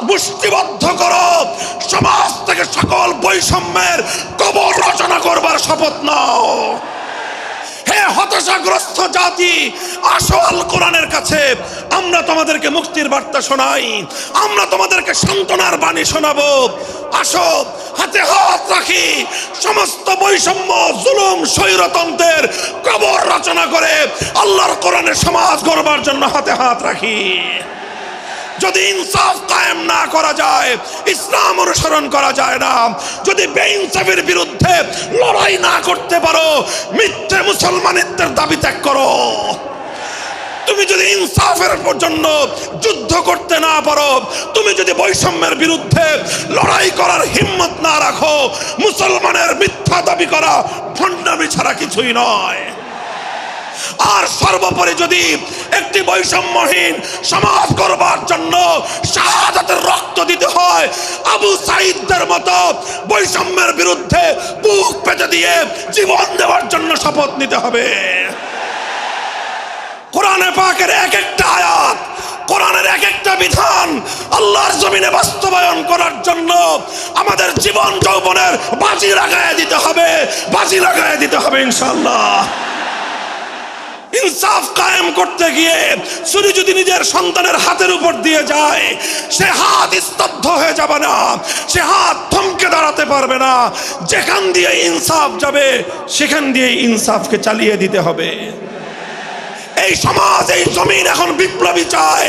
মুষ্টিবদ্ধ করো, সমাজ থেকে সকল বৈষম্যের কবর রচনা করবার শপথ নাও। হে হতাশাগ্রস্ত জাতি, আসো আল কোরআনের কাছে, আমরা তোমাদেরকে মুক্তির বার্তা শোনাই, আমরা তোমাদেরকে সান্ত্বনার বাণী শোনাবো। আসো হাতে হাত রাখি, সমস্ত বৈষম্য, জুলুম, স্বৈরতন্ত্রের কবর রচনা করে আল্লাহর কোরআনের সমাজ গড়বার জন্য হাতে হাত রাখি। যদি ইনসাফ কায়েম না করা যায়, ইসলাম অনুসরণ করা যায় না, যদি বেইনসাফের বিরুদ্ধে লড়াই না করতে পারো, মিথ্যে মুসলমানিত্বের দাবি ত্যাগ করো। তুমি যদি ইনসাফের জন্য যুদ্ধ করতে না পারো, তুমি যদি বৈষম্যের বিরুদ্ধে লড়াই করার হিম্মত না রাখো, মুসলমানের মিথ্যা দাবি করা ভণ্ডামি ছাড়া কিছুই নয়। আর সর্বোপরি যদি একটি বৈষম্যহীন সমাজ গড়বার জন্য শাহাদাতের রক্ত দিতে হয়, আবু সাঈদদের মতো বৈষম্যের বিরুদ্ধে বুক পেতে দিয়ে জীবন দেওয়ার জন্য শপথ নিতে হবে। কোরআনে পাকের এক একটা আয়াত, কোরআনের এক একটা বিধান আল্লাহর জমিনে বাস্তবায়ন করার জন্য আমাদের জীবন যৌবনের বাজি লাগায় দিতে হবে, বাজি লাগায় দিতে হবে ইনশাআল্লাহ। ইনসাফ কায়েম করতে গিয়ে ছুরি যদি নিজের সন্তানের হাতের উপর দিয়ে যায়, সে হাত স্তব্ধ হয়ে যাবে না, সে হাত থমকে দাঁড়াতে পারবে না। যেখান দিয়ে ইনসাফ যাবে সেখান দিয়ে ইনসাফকে চালিয়ে দিতে হবে। এই সমাজ, এই জমিন এখন বিপ্লবী চায়।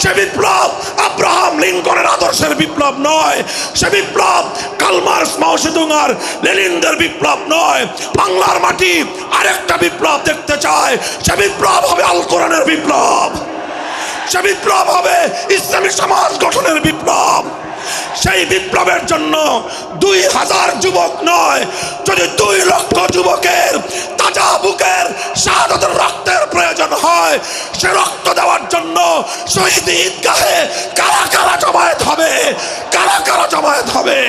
সে বিপ্লব আব্রাহাম লিঙ্কনের আদর্শের বিপ্লব নয়, সে বিপ্লব কার্ল মার্কস, মাও সেতুং আর লেনিনদের বিপ্লব নয়। বাংলার মাটি আরেকটা বিপ্লব দেখতে চায়, সে বিপ্লব হবে আল কোরআনের বিপ্লব, সে বিপ্লব হবে ইসলামী সমাজ গঠনের বিপ্লব। সেই বিপ্লবের জন্য 2000 যুবক নয়, যদি 2 লক্ষ যুবকের তাজা বুকের শাহাদাতের রক্তের প্রয়োজন হয়, সে রক্ত দেওয়ার জন্য শহীদ ঈদগাহে কারা কারা জমায়েত হবে, কারা কারা জমায়েত হবে।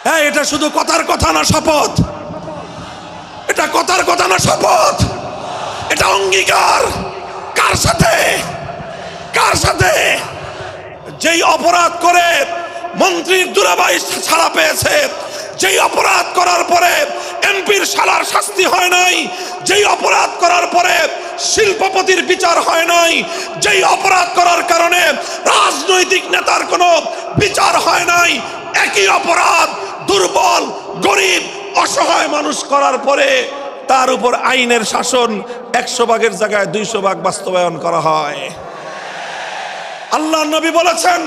হ্যাঁ, এটা শুধু কথার কথা না, শপথ। এটা কথার কথা না, শপথ। এটা অঙ্গীকার। কার সাথে? কার সাথে? যেই অপরাধ করে মন্ত্রীর দুলাভাই ছাড়া পেয়েছে, যেই অপরাধ করার পরে এমপির শালার শাস্তি হয় নাই, যেই অপরাধ করার পরে শিল্পপতির বিচার হয় নাই, যেই অপরাধ করার কারণে রাজনৈতিক নেতার কোনো বিচার হয় নাই, একই অপরাধ দুর্বল, গরিব, অসহায় মানুষ করার পরে তার উপর আইনের শাসন 100 ভাগের জায়গায় 200 ভাগ বাস্তবায়ন করা হয়। আল্লাহ নবী বলেছেন,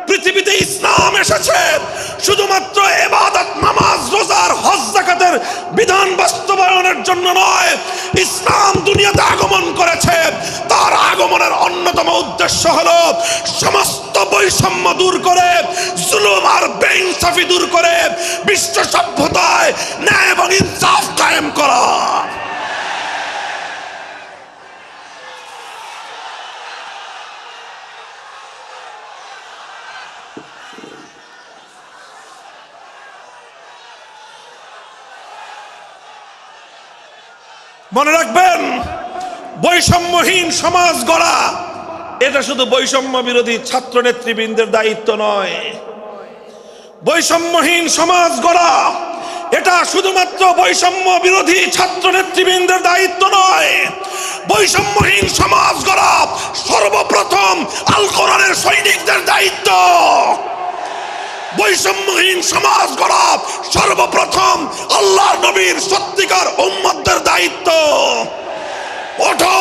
পৃথিবীতে ইসলাম এসেছে শুধুমাত্র ইবাদত, নামাজ, রোজার, হজ, যাকাতের বিধান বাস্তবায়নের জন্য নয়। ইসলাম দুনিয়াতে আগমন করেছে, তার আগমনের অন্যতম উদ্দেশ্য হলো সমস্ত বৈষম্য দূর করে, জুলুম আর বেইনসাফি দূর করে বিশ্ব সভ্যতায় ন্যায় এবং ইনসাফ কায়েম করা। মনে রাখবেন, বৈষম্যহীন সমাজ গড়া এটা শুধু বৈষম্য বিরোধী ছাত্র নেতৃবৃন্দের দায়িত্ব নয়। বৈষম্যহীন সমাজ গড়া এটা শুধুমাত্র বৈষম্য বিরোধী ছাত্র নেতৃবৃন্দের দায়িত্ব নয়। বৈষম্যহীন সমাজ গড়া সর্বপ্রথম আল কোরআনের সৈনিকদের দায়িত্ব। বৈষম্যহীন সমাজ গড়া সর্বপ্রথম আল্লাহর নবীর সত্যিকার উম্মতদের দায়িত্ব। ওঠো,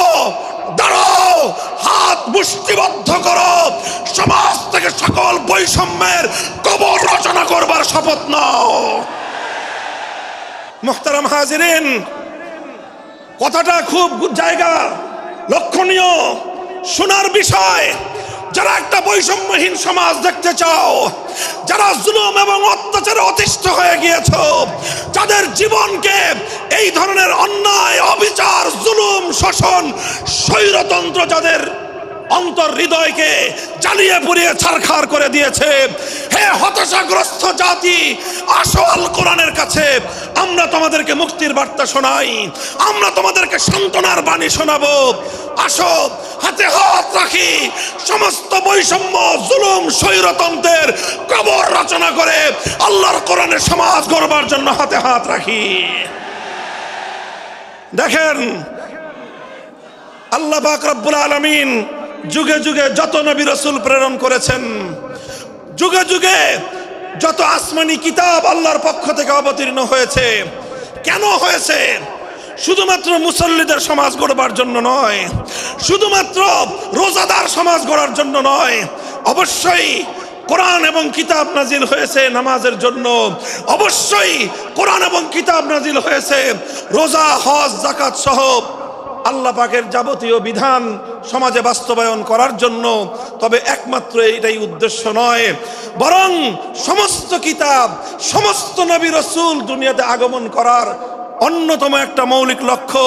দাঁড়াও, হাত মুষ্টিবদ্ধ করো, সমাজ থেকে সকল বৈষম্যের কবর রচনা করবার শপথ নাও। মুহতারাম হাজিরিন, কথাটা খুব জায়গা লক্ষণীয়, শোনার বিষয়। যারা একটা বৈষম্যহীন সমাজ দেখতে চাও, যারা জুলুম এবং অত্যাচারে অতিষ্ঠ হয়ে গিয়েছ, যাদের জীবনকে এই ধরনের অন্যায়, অবিচার, জুলুম, শোষণ, স্বৈরতন্ত্র যাদের অন্তর হৃদয়কে জ্বালিয়ে পুড়িয়ে ছারখার করে দিয়েছে, হে হতাশাগ্রস্ত জাতি, আসো আল কোরআনের কাছে, আমরা তোমাদেরকে মুক্তির বার্তা শোনাই, আমরা তোমাদেরকে সান্ত্বনার বাণী শোনাবো। আসো হাতে হাত রাখি, সমস্ত বৈষম্য, জুলুম, স্বৈরতন্ত্রের কবর রচনা করে আল্লাহর কোরআনের সমাজ গড়বার জন্য হাতে হাত রাখি। দেখেন, আল্লাহ পাক রব্বুল আলামিন যুগে যুগে যত নবী রাসূল প্রেরণ করেছেন, যুগে যুগে যত আসমানি কিতাব আল্লাহর পক্ষ থেকে অবতীর্ণ হয়েছে, কেন হয়েছে? শুধুমাত্র মুসল্লিদের সমাজ গড়বার জন্য নয়, শুধুমাত্র রোজাদার সমাজ গড়ার জন্য নয়, অবশ্যই কোরআন এবং কিতাব নাজিল হয়েছে নামাজের জন্য, অবশ্যই কোরআন এবং কিতাব নাজিল হয়েছে রোজা, হজ, যাকাত সহ আল্লাহ পাকের যাবতীয় বিধান সমাজে বাস্তবায়ন করার জন্য। তবে একমাত্র এটাই উদ্দেশ্য নয়, বরং সমস্ত কিতাব, সমস্ত নবী রাসূল দুনিয়াতে আগমন করার অন্যতম একটা মৌলিক লক্ষ্য।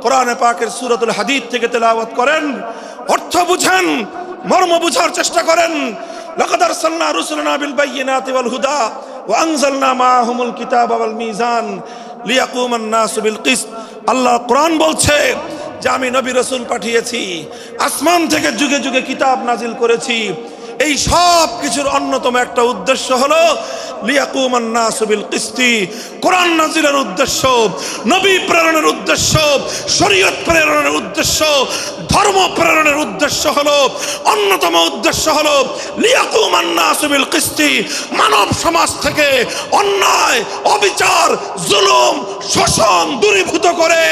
কোরআনে পাকের সূরাতুল হাদীদ থেকে তেলাওয়াত করেন, অর্থ বুঝেন, মর্ম বুঝার চেষ্টা করেন। লাকাদ আরসালনা রুসুলানা বিল বায়িনাতি ওয়াল হুদা ওয়া আনজালনা মাআহুমুল কিতাবা ওয়াল মিজান লিয়াকুমান নাসু বিল কিসত। আল্লাহ কোরআন বলছে যে আমি নবী রাসূল পাঠিয়েছি, আসমান থেকে যুগে যুগে কিতাব নাজিল করেছি। এই সব কিছুর অন্যতম একটা উদ্দেশ্য হলো লিয়াকুমান নাসু বিল কিসতি। কোরআন নাজিলের উদ্দেশ্য, নবী প্রেরণের উদ্দেশ্য, শরীয়ত প্রেরণের উদ্দেশ্য, ধর্ম প্রেরণের উদ্দেশ্য হলো, অন্যতম উদ্দেশ্য হলো লিয়াকুমান নাসু বিল কিসতি। মানব সমাজ থেকে অন্যায়, অবিচার, জুলুম, শোষণ দূরীভূত করে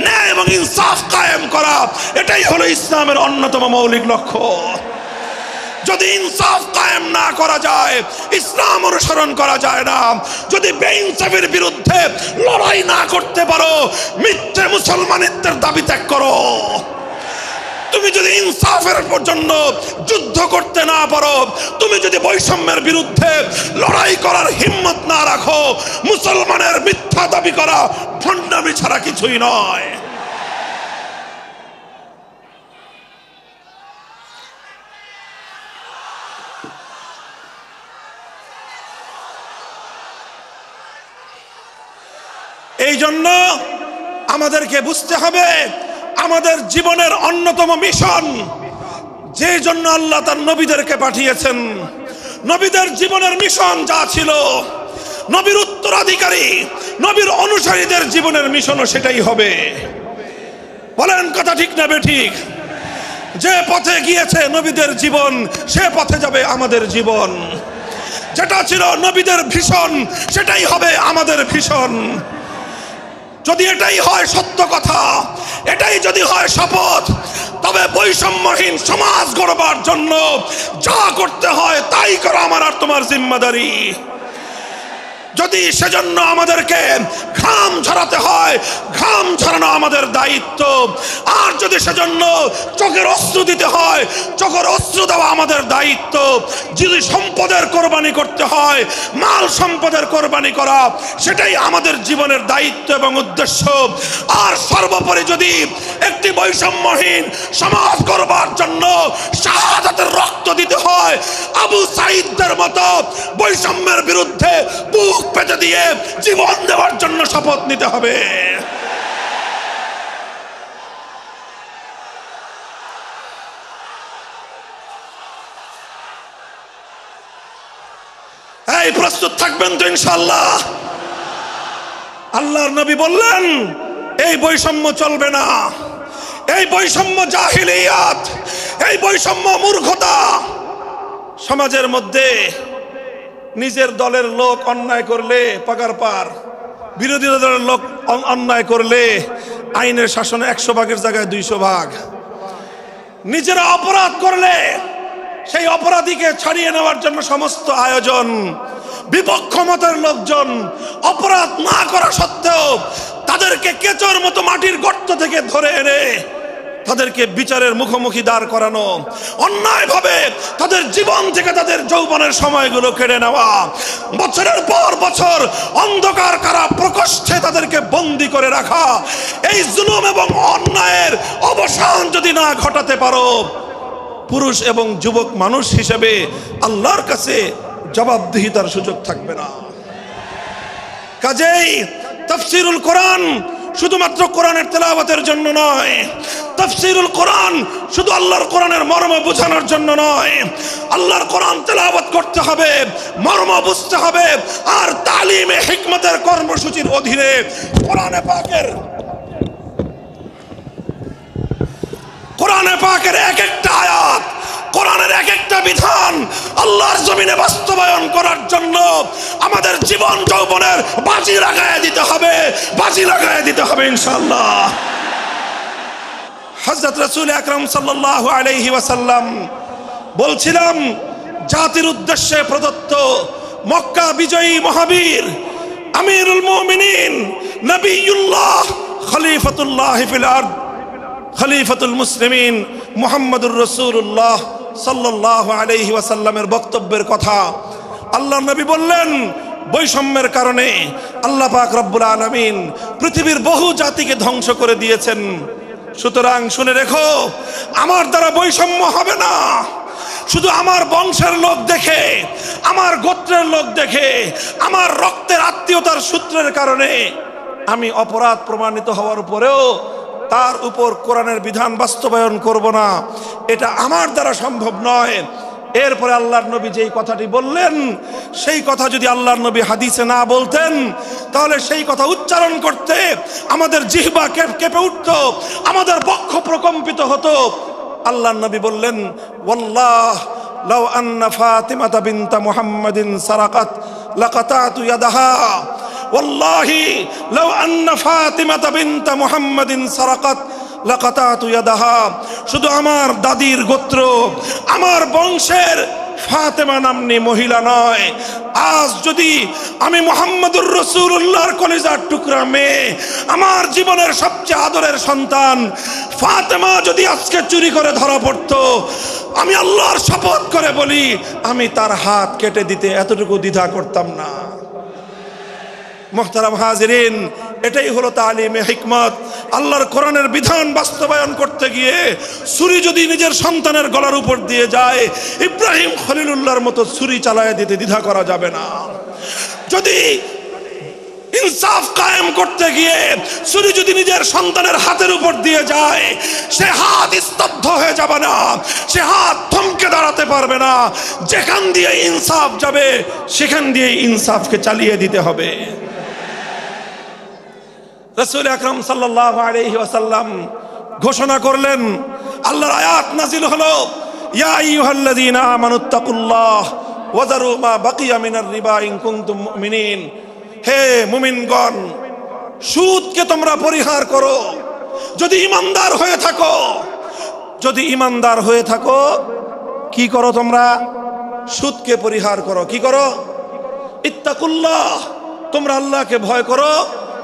ন্যায় এবং ইনসাফ কায়েম করা, এটাই হলো ইসলামের অন্যতম মৌলিক লক্ষ্য। যদি ইনসাফ কায়েম না করা যায়, ইসলাম অনুসরণ করা যায় না। যদি বেইনসাফের বিরুদ্ধে লড়াই না করতে পারো, মিথ্যে মুসলমানিত্বের দাবি ত্যাগ করো। তুমি যদি ইনসাফের জন্য যুদ্ধ করতে না পারো, তুমি যদি বৈষম্যের বিরুদ্ধে লড়াই করার হিম্মত না রাখো, মুসলমানের মিথ্যা দাবি করা ভণ্ডামি ছাড়া কিছুই নয়। এই জন্য আমাদেরকে বুঝতে হবে, আমাদের জীবনের অন্যতম মিশন, যে জন্য আল্লাহ তার নবীদেরকে পাঠিয়েছেন, নবীদের জীবনের মিশন যা ছিল, নবীর উত্তরাধিকারী, নবীর অনুসারীদের জীবনের মিশনও সেটাই হবে। বলেন কথা ঠিক না বেঠিক? যে পথে গিয়েছে নবীদের জীবন, সে পথে যাবে আমাদের জীবন। যেটা ছিল নবীদের ভীষণ, সেটাই হবে আমাদের ভীষণ। যদি এটাই হয় সত্য কথা, এটাই যদি হয় শপথ, তবে বৈষম্যহীন সমাজ গড়বার জন্য যা করতে হয় তাই করা আমার আর তোমার জিম্মাদারি। যদি সেজন্য আমাদেরকে ঘাম ঝরাতে হয়, ঘাম ঝরানো আমাদের দায়িত্ব। আর যদি সেজন্য চোখের অশ্রু দিতে হয়, চোখের অশ্রু দেওয়া আমাদের দায়িত্ব। যদি সম্পদের কোরবানি করতে হয়, মাল সম্পদের কোরবানি করা, সেটাই আমাদের জীবনের দায়িত্ব এবং উদ্দেশ্য। আর সর্বোপরি যদি একটি বৈষম্যহীন সমাজ গড়বার জন্য শাহাদাতের রক্ত দিতে হয়, আবু সাঈদদের মতো বৈষম্যের বিরুদ্ধে বুক পেতে দিয়ে জীবন দেওয়ার জন্য শপথ নিতে হবে। এই প্রস্তুত থাকবেন তো ইনশাআল্লাহ? আল্লাহর নবী বললেন এই বৈষম্য চলবে না, এই বৈষম্য জাহিলিয়াত, এই বৈষম্য মূর্খতা। সমাজের মধ্যে নিজের দলের লোক অন্যায় করলে পাগার পার, বিরোধী দলের লোক অন্যায় করলে আইনের শাসনে 100 ভাগের জায়গায় 200 ভাগ। নিজেরা অপরাধ করলে সেই অপরাধীকে ছাড়িয়ে নেওয়ার জন্য সমস্ত আয়োজন। বিপক্ষ মতের লোকজন অপরাধ না করা সত্ত্বেও তাদেরকে কেচোর মতো মাটির গর্ত থেকে ধরে এনে তাদেরকে বিচারের মুখোমুখি দাঁড় করানো, অন্যায়ভাবে তাদের জীবন থেকে তাদের যৌবনের সময়গুলো কেড়ে নেওয়া, বছরের পর বছর অন্ধকার কারা প্রকোষ্ঠে তাদেরকে বন্দী করে রাখা। এই জুলুম এবং অন্যায়ের অবসান যদি না ঘটাতে পারো, পুরুষ এবং যুবক মানুষ হিসেবে আল্লাহর কাছে জবাবদিহিতার সুযোগ থাকবে না। কাজেই তাফসীরুল কোরআন শুধুমাত্র কোরআনের তেলাওয়াতের জন্য নয়, তাফসীরুল কোরআন শুধু আল্লাহর কোরআনের মর্ম বোঝানোর জন্য নয়, আল্লাহর কোরআন তেলাওয়াত করতে হবে, মর্ম বুঝতে হবে, আর তালিমে হিকমতের কর্মসূচির অধীনে কোরআনে পাকের এক একটা আয়াত, কোরআনের এক একটা বিধান আল্লাহর জমিনে বাস্তবায়ন করার জন্য আমাদের জীবন যৌবনের বাজি লাগায় দিতে হবে ইনশাআল্লাহ। হযরত রাসূল আকরাম সাল্লাল্লাহু আলাইহি ওয়াসাল্লাম বলছিলাম, জাতির উদ্দেশ্যে প্রদত্ত মক্কা বিজয়ী মহাবীর আমিরুল মুমিনিন নবিয়ুল্লাহ খলিফাতুল্লাহ ফিল আরদ খলিফাতুল মুসলিমিন মুহাম্মদুর রাসূলুল্লাহ সাল্লাল্লাহু আলাইহি ওয়াসাল্লামের বক্তব্যের কথা আল্লাহর নবী বললেন, বৈষম্যের কারণে আল্লাহ পাক রব্বুল আলামিন পৃথিবীর বহু জাতিকে ধ্বংস করে দিয়েছেন। সুতরাং শুনে রেখো, আমার দ্বারা বৈষম্য হবে না। শুধু আমার বংশের লোক দেখে, আমার গোত্রের লোক দেখে, আমার রক্তের আত্মীয়তার সূত্রের কারণে আমি অপরাধ প্রমাণিত হওয়ার পরেও তার উপর কোরআনের বিধান বাস্তবায়ন করব না, এটা আমার দ্বারা সম্ভব নয়। এরপরে আল্লাহর নবী যেই কথাটি বললেন, সেই কথা যদি আল্লাহর নবী হাদিসে না বলতেন, তাহলে সেই কথা উচ্চারণ করতে আমাদের জিহ্বা কেঁপে উঠত, আমাদের বক্ষ প্রকম্পিত হতো। আল্লাহর নবী বললেন, ওয়াল্লাহ লাউ আন্না ফাতিমাতা বিনতা মুহাম্মাদিন সারাকাত লাকাতাতু ইয়াদাহা, ওয়াল্লাহি লাউ আন্না ফাতিমাতা বিনতা মুহাম্মাদিন সারাকাত লাকাতাতু ইয়াদাহা। শুধু আমার দাদির গোত্র, আমার বংশের ফাতেমা নামনি মহিলা নয়, আজ যদি আমি মুহাম্মদুর রাসূলুল্লাহর কলিজার টুকরা মেয়ে, আমার জীবনের সবচেয়ে আদরের সন্তান ফাতেমা যদি আজকে চুরি করে ধরা পড়তো, আমি আল্লাহর শপথ করে বলি, আমি তার হাত কেটে দিতে এতটুকু দ্বিধা করতাম না। মুহতারাম হাজিরিন, এটাই হলো তালিমে হিকমত। আল্লাহর কোরআনের বিধান বাস্তবায়ন করতে গিয়ে ছুরি যদি নিজের সন্তানের গলার উপর দিয়ে যায়, ইব্রাহিম খলিলুল্লাহর মতো ছুরি চালায় দিতে দ্বিধা করা যাবে না। যদি ইনসাফ কায়েম করতে গিয়ে ছুরি যদি নিজের সন্তানের হাতের উপর দিয়ে যায়, সে হাত স্তব্ধ হয়ে যাবে না, সে হাত থমকে দাঁড়াতে পারবে না। যেখান দিয়ে ইনসাফ যাবে সেখান দিয়ে ইনসাফকে চালিয়ে দিতে হবে। রাসূল আকরাম সাল্লাল্লাহু আলাইহি ওয়াসাল্লাম ঘোষণা করলেন, আল্লাহর আয়াত নাজিল হলো, ইয়া আইয়ুহাল্লাযীনা আমানুত্তাকুল্লাহ ওয়া যারু মা বাকিয়া মিনার রিবা ইন কুনতুম মুমিনিন। হে মুমিনগণ, সুদকে তোমরা পরিহার করো যদি ঈমানদার হয়ে থাকো। যদি ঈমানদার হয়ে থাকো, কি করো তোমরা? সুদকে পরিহার করো। কি করো? ইত্তাকুল্লাহ, তোমরা আল্লাহকে ভয় করো।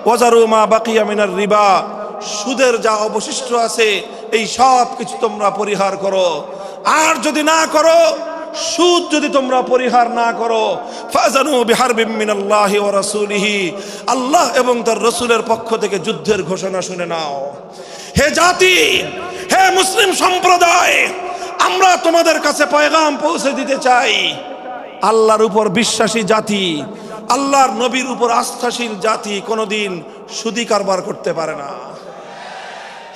ওয়াজারু মা বাকিয়া মিনার রিবা, সুদের যা অবশিষ্ট আছে এই সব কিছু তোমরা পরিহার করো। আর যদি না করো, সুদ যদি তোমরা পরিহার না করো, ফাজানু বিহারবিম মিনাল্লাহি ওয়া রাসূলিহি, আল্লাহ এবং তার রাসূলের পক্ষ থেকে যুদ্ধের ঘোষণা শুনে নাও। হে জাতি, হে মুসলিম সম্প্রদায়, আমরা তোমাদের কাছে পয়গাম পৌঁছে দিতে চাই, আল্লাহর উপর বিশ্বাসী জাতি, আল্লাহর নবীর উপর আস্থাশীল জাতি কোনোদিন সুদি কারবার করতে পারে না।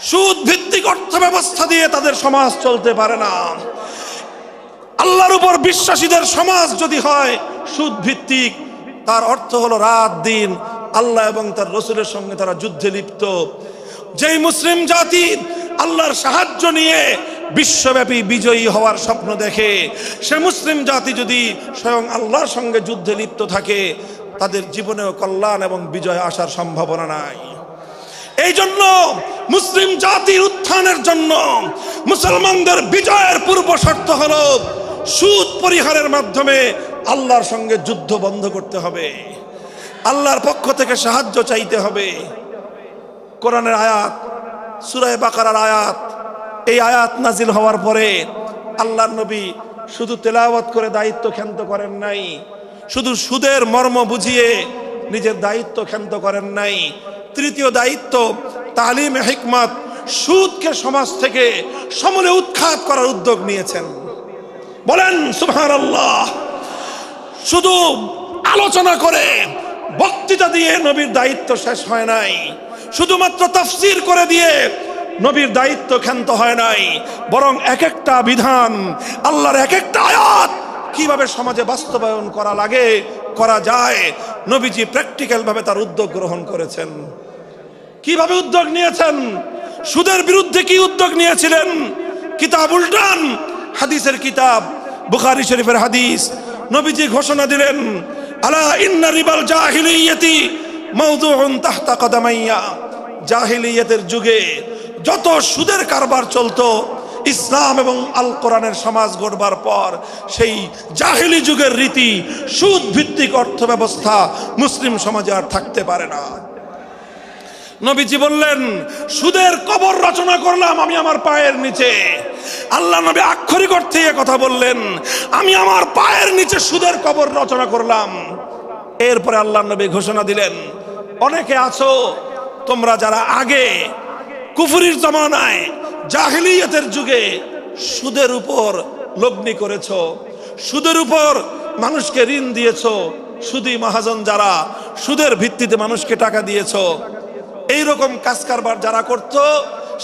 সুদ ভিত্তিক অর্থ ব্যবস্থা দিয়ে তাদের সমাজ চলতে পারে না। আল্লাহর উপর বিশ্বাসীদের সমাজ যদি হয় সুদ ভিত্তিক, তার অর্থ হলো রাত দিন আল্লাহ এবং তার রাসূলের সঙ্গে তারা যুদ্ধে লিপ্ত। যেই মুসলিম জাতি আল্লাহর সাহায্য নিয়ে বিশ্বব্যাপী বিজয়ী হওয়ার স্বপ্ন দেখে, সে মুসলিম জাতি যদি স্বয়ং আল্লাহর সঙ্গে যুদ্ধে লিপ্ত থাকে, তাদের জীবনেও কল্যাণ এবং বিজয় আসার সম্ভাবনা নাই। এই জন্য মুসলিম জাতির উত্থানের জন্য, মুসলমানদের বিজয়ের পূর্ব শর্ত হলো সুদ পরিহারের মাধ্যমে আল্লাহর সঙ্গে যুদ্ধ বন্ধ করতে হবে, আল্লাহর পক্ষ থেকে সাহায্য চাইতে হবে। কোরআনের আয়াত, সূরা বাকারার আয়াত, এই আয়াত নাজিল হওয়ার পরে আল্লাহর নবী শুধু তেলাওয়াত করে দায়িত্ব ক্ষান্ত করেন নাই, শুধু সুদের মর্ম বুঝিয়ে নিজের দায়িত্ব ক্ষান্ত করেন নাই। তৃতীয় দায়িত্ব তালিমে হিকমত, সুদকে সমাজ থেকে সমূলে উৎখাত করার উদ্যোগ নিয়েছেন। বলেন সুবহানাল্লাহ। শুধু আলোচনা করে, বক্তৃতা দিয়ে নবীর দায়িত্ব শেষ হয় নাই, শুধুমাত্র তাফসীর করে দিয়ে নবীর দায়িত্ব ক্ষান্ত হয় নাই, বরং এক একটা বিধান, আল্লাহর এক একটা আয়াত কিভাবে সমাজে বাস্তবায়ন করা লাগে, করা যায়, নবীজি প্র্যাকটিক্যাল ভাবে তার উদ্যোগ গ্রহণ করেছেন। কিভাবে উদ্যোগ নিয়েছেন? সুদের বিরুদ্ধে কি উদ্যোগ নিয়েছিলেন? কিতাব উল্টান, হাদিসের কিতাব, বুখারী শরীফের হাদিস, নবীজি ঘোষণা দিলেন, আলা ইন্না রিবাল জাহিলিয়াতি মাওদুউন তাহতা কদামাইয়া। জাহিলিয়াতের যুগে যত সুদের কারবার চলতো, ইসলাম এবং আল কোরআনের সমাজ গড়বার পর সেই জাহিলি যুগের রীতি, সুদ ভিত্তিক অর্থ ব্যবস্থা মুসলিম সমাজে আর থাকতে পারে না। নবীজি বললেন, সুদের কবর রচনা করলাম আমি আমার পায়ের নিচে। আল্লাহ নবী আক্ষরিক অর্থে কথা বললেন, আমি আমার পায়ের নিচে সুদের কবর রচনা করলাম। এরপরে আল্লাহ নবী ঘোষণা দিলেন, অনেকে আছো তোমরা যারা আগে কুফরির জমানায় জাহিলিয়াতের যুগে সুদের উপর লগ্নি করেছো, সুদের উপর মানুষকে ঋণ দিয়েছো, সুদী মহাজন যারা সুদের ভিত্তিতে মানুষকে টাকা দিয়েছো, এইরকম কাজ কারবার যারা করত,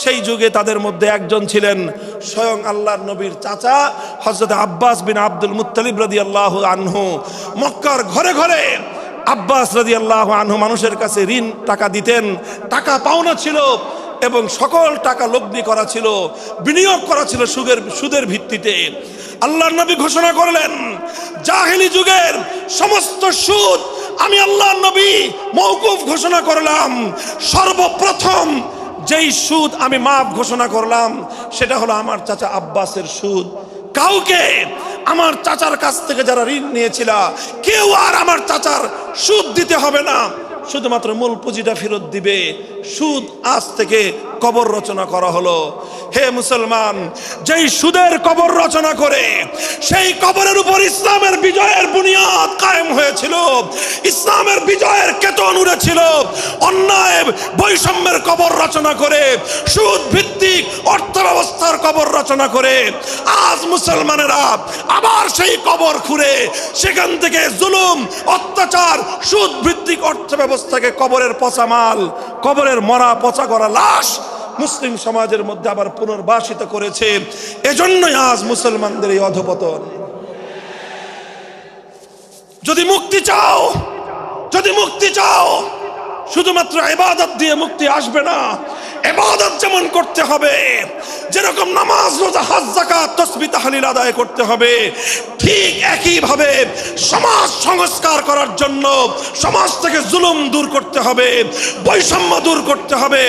সেই যুগে তাদের মধ্যে একজন ছিলেন স্বয়ং আল্লাহর নবীর চাচা হযরত আব্বাস বিন আব্দুল মুত্তালিব রাদিয়াল্লাহু আনহু। মক্কার ঘরে ঘরে আব্বাস রাদিয়াল্লাহু আনহু মানুষের কাছে ঋণ টাকা দিতেন, টাকা পাওনা ছিল এবং সকল টাকা লগ্নি করা ছিল, বিনিয়োগ করা ছিল সুদের ভিত্তিতে। আল্লাহর নবী ঘোষণা করলেন, জাহেলি যুগের সমস্ত সুদ আমি আল্লাহর নবী মওকুফ ঘোষণা করলাম। সর্বপ্রথম যেই সুদ আমি মাফ ঘোষণা করলাম সেটা হলো আমার চাচা আব্বাসের সুদ। কাউকে আমার চাচার কাছ থেকে যারা ঋণ নিয়েছিল, কেউ আর আমার চাচার সুদ দিতে হবে না, শুধুমাত্র মূল পুঁজিটা ফেরত দিবে। সুদ আজ থেকে কবর রচনা করা হলো। হে মুসলমান, যেই সুদের কবর রচনা করে সেই কবরের উপর ইসলামের বিজয়ের বুনিয়াদ কায়েম হয়েছিল, ইসলামের বিজয়ের কেতন উড়েছিল। অন্যায় বৈষম্যের কবর রচনা করে, সুদ ভিত্তিক অর্থ ব্যবস্থার কবর রচনা করে আজ মুসলমানেরা আবার সেই কবর খুঁড়ে সেখান থেকে জুলুম, অত্যাচার, সুদ ভিত্তিক অর্থ ব্যবস্থাকে কবরের পচা মাল, কবরের মরা পচা করা লাশ মুসলিম সমাজের মধ্যে আবার পুনর্বাসিত করেছে। এজন্যই আজ মুসলমানদের এই অধপতন। যদি মুক্তি চাও, যদি মুক্তি চাও, শুধুমাত্র ইবাদত দিয়ে মুক্তি আসবে না। ইবাদত যেমন করতে হবে, যেরকম নামাজ, রোজা, হজ, যাকাত, তাসবিহ, তাহলিল আদায় করতে হবে, ঠিক একই ভাবে সমাজ সংস্কার করার জন্য সমাজ থেকে জুলুম দূর করতে হবে, বৈষম্য দূর করতে হবে,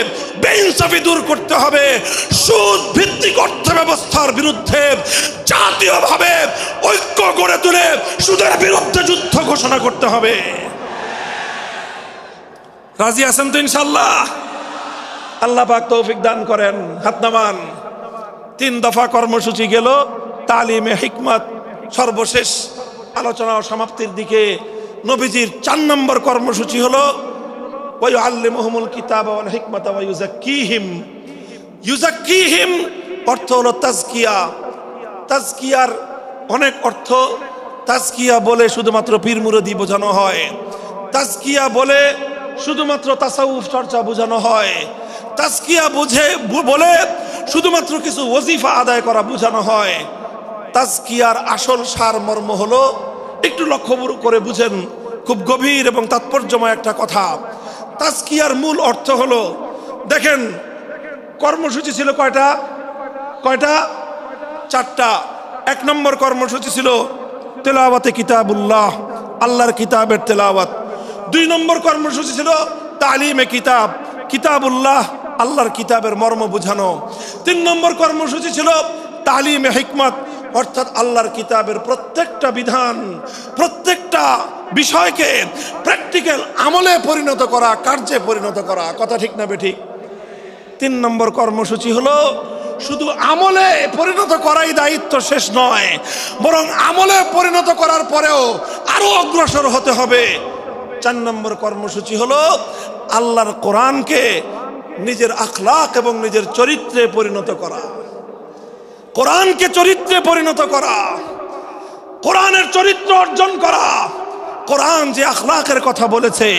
বেইনসাফি দূর করতে হবে, সুদ ভিত্তিক অর্থ ব্যবস্থার বিরুদ্ধে জাতীয়ভাবে ঐক্য গড়ে তুলে সুদের বিরুদ্ধে যুদ্ধ ঘোষণা করতে হবে। রাজি আছেন তো ইনশাআল্লাহ? আল্লাহ পাক তৌফিক দান করেন। হাত নামান। 3 দফা কর্মসূচি গেল, তালিমে হিকমত সর্বশেষ আলোচনা ও সমাপ্তির দিকে। নবীজির 4 নম্বর কর্মসূচি হলো ওয়া ইউআল্লিমুহুমুল কিতাবা ওয়াল হিকমাতা ওয়া ইউযাক্কিহিম। ইউযাক্কিহিম অর্থ হলো তাজকিয়া। তাজকিয়ার অনেক অর্থ। তাজকিয়া বলে শুধুমাত্র পীর মুরিদি বোঝানো হয়, তাজকিয়া বলে শুধুমাত্র তাসাউফ চর্চা বোঝানো হয়, তাজকিয়া বলে শুধুমাত্র কিছু ওজিফা আদায় করা বোঝানো হয়। তাজকিয়ার আসল সারমর্ম হলো, একটু লক্ষ্য করে বুঝেন, খুব গভীর এবং তাৎপর্যময় একটা কথা। তাজকিয়ার মূল অর্থ হলো, দেখেন কর্মসূচি ছিল কয়টা? 4টা। 1 নম্বর কর্মসূচি ছিল তেলাওয়াতে কিতাবুল্লাহ, আল্লাহর কিতাবের তেলাওয়াত। 2 নম্বর কর্মসূচি ছিল তালিমে কিতাব, কিতাবুল্লাহ, আল্লাহর কিতাবের মর্ম বুঝানো। 3 নম্বর কর্মসূচি ছিল তালিমে হিকমত, অর্থাৎ আল্লাহর কিতাবের প্রত্যেকটা বিধান, প্রত্যেকটা বিষয়কে প্র্যাকটিক্যাল আমলে পরিণত করা, কার্যে পরিণত করা। কথা ঠিক না বেঠিক? 3 নম্বর কর্মসূচি হলো শুধু আমলে পরিণত করাই দায়িত্ব শেষ নয়, বরং আমলে পরিণত করার পরেও আরো অগ্রসর হতে হবে। 4 নম্বর কর্মসূচি হলো আল্লাহর কোরআনকে নিজের আখলাক এবং নিজের চরিত্রে পরিণত করা। কোরআনকে চরিত্রে পরিণত করা, কোরআনের চরিত্র অর্জন করা, কোরআন যে আখলাকের কথা বলেছে,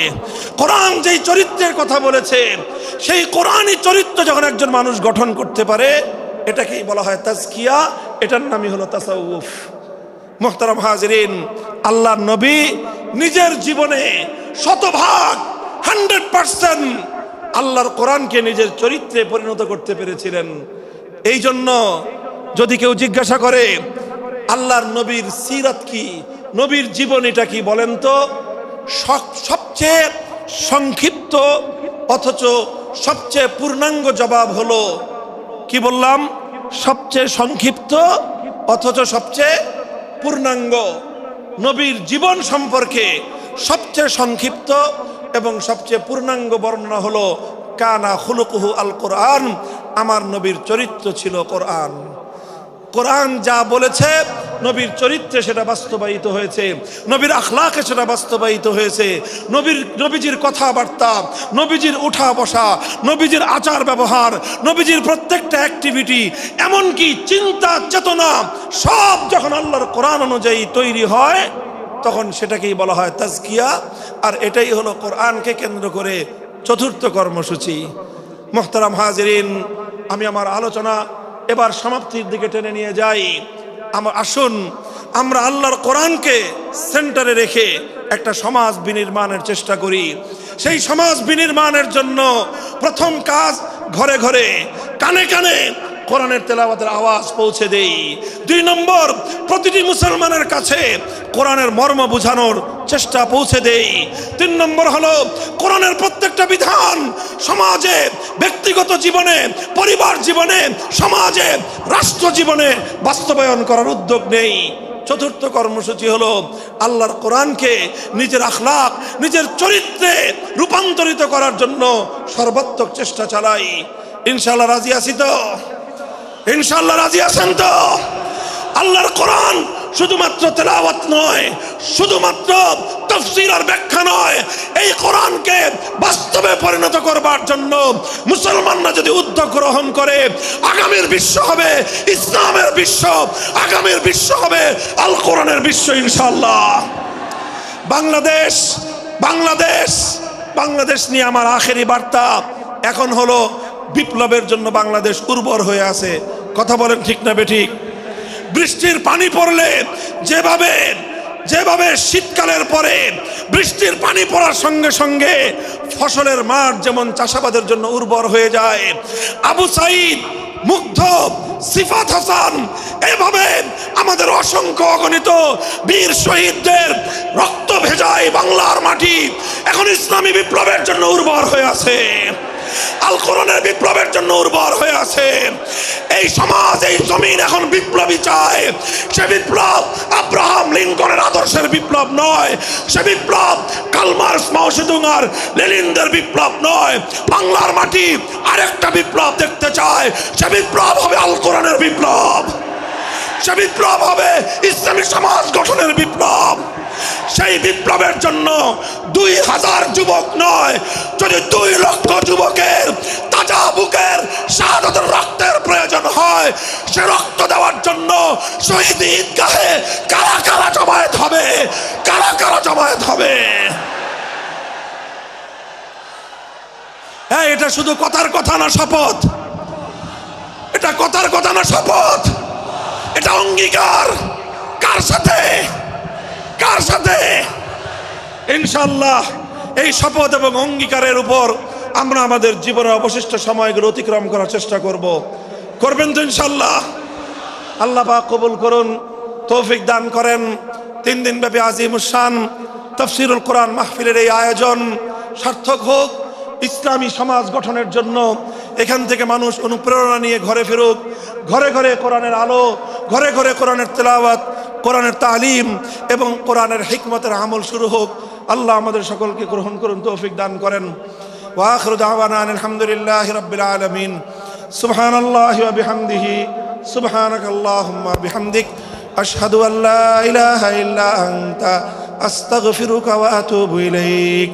কোরআন যেই চরিত্রের কথা বলেছে, সেই কোরআনই চরিত্র যখন একজন মানুষ গঠন করতে পারে, এটাকেই বলা হয় তাজকিয়া, এটার নামই হলো তাসাউফ। মুহতারাম হাজিরিন, আল্লাহর নবী নিজের জীবনে 100% আল্লাহর কোরআনকে নিজের চরিত্রে পরিণত করতে পেরেছিলেন। এই জন্য যদি কেউ জিজ্ঞাসা করে আল্লাহর নবীর সিরাত কি, নবীর জীবনীটা কি বলেন তো, সবচেয়ে সংক্ষিপ্ত অথচ সবচেয়ে পূর্ণাঙ্গ জবাব হলো, কি বললাম, সবচেয়ে সংক্ষিপ্ত অথচ সবচেয়ে পূর্ণাঙ্গ। নবীর জীবন সম্পর্কে সবচেয়ে সংক্ষিপ্ত এবং সবচেয়ে পূর্ণাঙ্গ বর্ণনা হলো কানা খুলুকুহু আল কোরআন, আমার নবীর চরিত্র ছিল কোরআন। কোরআন যা বলেছে নবীর চরিত্রে সেটা বাস্তবায়িত হয়েছে, নবীর আখলাকে সেটা বাস্তবায়িত হয়েছে। নবীজির কথাবার্তা, নবীজির উঠা বসা, নবীজির আচার ব্যবহার, নবীজির প্রত্যেকটা অ্যাক্টিভিটি, এমনকি চিন্তা চেতনা সব যখন আল্লাহর কোরআন অনুযায়ী তৈরি হয়, তখন সেটাকেই বলা হয় তাজকিয়া। আর এটাই হলো কোরআনকে কেন্দ্র করে চতুর্থ কর্মসূচি। মুহতারাম হাজিরিন, আমি আমার আলোচনা এবার সমাপ্তির দিকে টেনে নিয়ে যাই। আসুন আমরা আল্লাহর কোরআনকে সেন্টারে রেখে একটা সমাজ বিনির্মাণের চেষ্টা করি। সেই সমাজ বিনির্মাণের জন্য প্রথম কাজ, ঘরে ঘরে কানে কানে কোরআনের তেলাওয়াতের আওয়াজ পৌঁছে দেই। 2 নম্বর, প্রতিটি মুসলমানের কাছে কোরআনের মর্ম বোঝানোর চেষ্টা পৌঁছে দেই। 3 নম্বর হলো কোরআনের প্রত্যেকটা বিধান সমাজে, ব্যক্তিগত জীবনে, পরিবার জীবনে, সমাজে, রাষ্ট্র জীবনে বাস্তবায়ন করার উদ্যোগ নেই। চতুর্থ কর্মসূচি হলো আল্লাহর কোরআনকে নিজের আখলাক, নিজের চরিত্রে রূপান্তরিত করার জন্য সর্বাত্মক চেষ্টা চালাই। ইনশাআল্লাহ রাজি আছি তো? ইনশাআল্লাহ রাজি আছেন তো? আল্লাহর কোরআন শুধুমাত্র তেলাওয়াত নয়, শুধুমাত্র তাফসীর আর ব্যাখ্যা নয়, এই কোরআনকে বাস্তবে পরিণত করবার জন্য মুসলমানরা যদি উদ্যোগ গ্রহণ করে, আগামীর বিশ্ব হবে ইসলামের বিশ্ব, আগামীর বিশ্ব হবে আল কোরআনের বিশ্ব ইনশাআল্লাহ। বাংলাদেশ বাংলাদেশ বাংলাদেশ নিয়ে আমার আখেরি বার্তা এখন হলো, বিপ্লবের জন্য বাংলাদেশ উর্বর হয়ে আছে। কথা বলেন ঠিক না বেঠিক? বৃষ্টির পানি পড়লে যেভাবে যেভাবে শীতকালের পরে বৃষ্টির পানি পড়ার সঙ্গে সঙ্গে ফসলের মাঠ যেমন চাষাবাদের জন্য উর্বর হয়ে যায়, আবু সাইদ, মুগ্ধ, সিফাত হাসান, এভাবে আমাদের অসংখ্য অগণিত বীর শহীদদের রক্ত ভেজায় বাংলার মাটি এখন ইসলামী বিপ্লবের জন্য উর্বর হয়ে আছে, আল কোরআনের বিপ্লবের জন্য উর্বর হয়ে আছে। এই সমাজ, এই জমিন এখন বিপ্লবী চায়। সে বিপ্লব আব্রাহাম লিঙ্কনের আদর্শের বিপ্লব নয়, সে বিপ্লব কার্ল মার্কস, মাও সেতুং আর লেনিনদের বিপ্লব নয়। বাংলার মাটি আরেকটা বিপ্লব দেখতে চায়, সে বিপ্লব হবে আল কোরআনের বিপ্লব, সে বিপ্লব হবে ইসলামী সমাজ গঠনের বিপ্লব। সেই বিপ্লবের জন্য 2000 যুবক নয়, যদি 2 লক্ষ যুবকের তাজা বুকের শাহাদাতের রক্তের প্রয়োজন হয়, সে রক্ত দেওয়ার জন্য শহীদ ঈদগাহে কারা কারা জমায়েত হবে, কারা কারা জমায়েত হবে। হ্যাঁ, এটা শুধু কথার কথা না, শপথ। এটা কথার কথা না, শপথ। এটা অঙ্গীকার। কার সাথে? কার সাথে? ইনশাআল্লাহ এই শপথ এবং অঙ্গীকারের উপর আমরা আমাদের জীবনের অবশিষ্ট সময়গুলো অতিক্রম করার চেষ্টা করব। করবেন তো ইনশাআল্লাহ? আল্লাহ পাক কবুল করুন, তৌফিক দান করেন। 3 দিন ব্যাপী আজিমুস শান তাফসীরুল কোরআন মাহফিলের এই আয়োজন সার্থক হোক, ইসলামী সমাজ গঠনের জন্য এখান থেকে মানুষ অনুপ্রেরণা নিয়ে ঘরে ফেরুক, ঘরে ঘরে কোরআনের আলো, ঘরে ঘরে কোরআনের তেলাওয়াত, কোরআনের তালিম এবং কোরআনের হিকমতের আমল শুরু হোক। আল্লাহ আমাদের সকলকে গ্রহণ করুন, তৌফিক দান করেন। ওয়া আখিরু দাওয়ানা আলহামদুলিল্লাহি রাব্বিল আলামিন। সুবহানাল্লাহি ওয়া বিহামদিহি, সুবহানাকাল্লাহুম্মা বিহামদিক, আশহাদু আল্লা ইলাহা ইল্লা আনতা, আস্তাগফিরুকা ওয়া আতুবু ইলাইক।